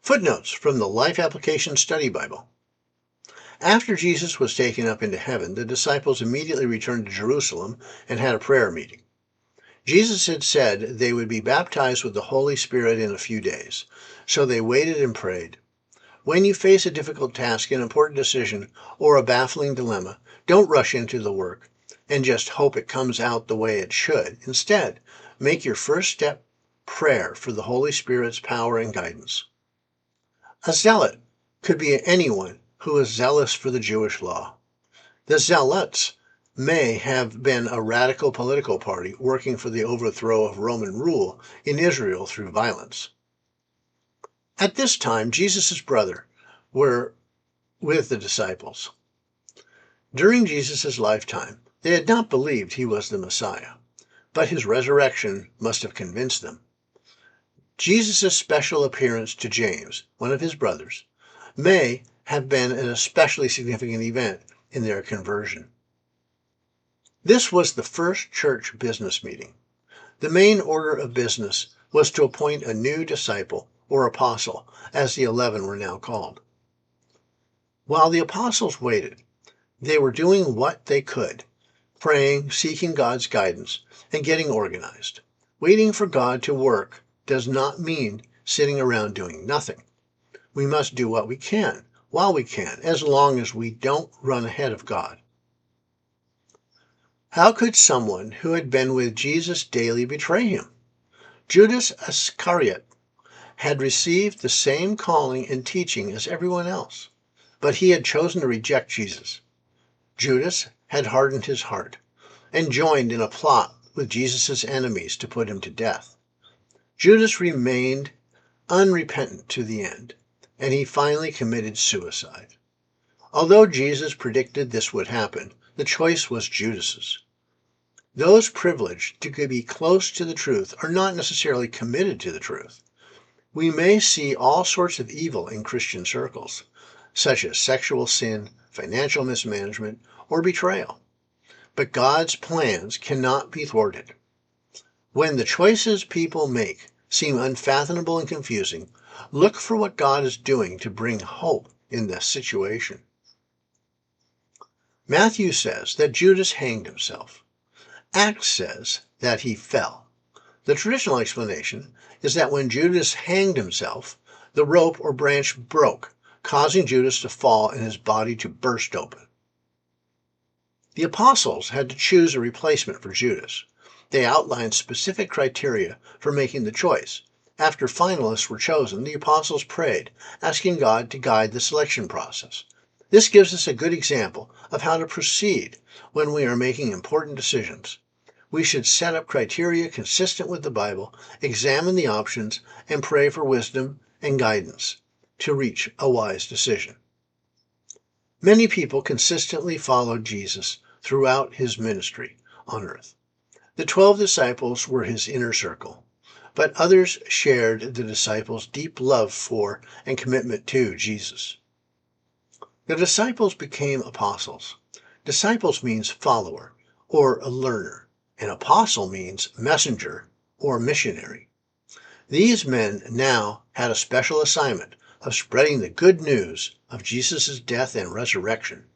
Footnotes from the Life Application Study Bible. After Jesus was taken up into heaven, the disciples immediately returned to Jerusalem and had a prayer meeting. Jesus had said they would be baptized with the Holy Spirit in a few days, so they waited and prayed. When you face a difficult task, an important decision, or a baffling dilemma, don't rush into the work and just hope it comes out the way it should. Instead, make your first step prayer for the Holy Spirit's power and guidance. A zealot could be anyone who is zealous for the Jewish law. The Zealots may have been a radical political party working for the overthrow of Roman rule in Israel through violence. At this time, Jesus' brothers were with the disciples. During Jesus' lifetime, they had not believed he was the Messiah, but his resurrection must have convinced them. Jesus' special appearance to James, one of his brothers, may have been an especially significant event in their conversion. This was the first church business meeting. The main order of business was to appoint a new disciple, or apostle, as the 11 were now called. While the apostles waited, they were doing what they could, praying, seeking God's guidance, and getting organized. Waiting for God to work does not mean sitting around doing nothing. We must do what we can, while we can, as long as we don't run ahead of God. How could someone who had been with Jesus daily betray him? Judas Iscariot had received the same calling and teaching as everyone else, but he had chosen to reject Jesus. Judas had hardened his heart and joined in a plot with Jesus' enemies to put him to death. Judas remained unrepentant to the end, and he finally committed suicide. Although Jesus predicted this would happen, the choice was Judas's. Those privileged to be close to the truth are not necessarily committed to the truth. We may see all sorts of evil in Christian circles, such as sexual sin, financial mismanagement, or betrayal. But God's plans cannot be thwarted. When the choices people make seem unfathomable and confusing, look for what God is doing to bring hope in this situation. Matthew says that Judas hanged himself. Acts says that he fell. The traditional explanation is that when Judas hanged himself, the rope or branch broke, causing Judas to fall and his body to burst open. The apostles had to choose a replacement for Judas. They outlined specific criteria for making the choice. After finalists were chosen, the apostles prayed, asking God to guide the selection process. This gives us a good example of how to proceed when we are making important decisions. We should set up criteria consistent with the Bible, examine the options, and pray for wisdom and guidance to reach a wise decision. Many people consistently followed Jesus throughout his ministry on earth. The 12 disciples were his inner circle, but others shared the disciples' deep love for and commitment to Jesus. The disciples became apostles. Disciples means follower or a learner. An apostle means messenger or missionary. These men now had a special assignment of spreading the good news of Jesus' death and resurrection.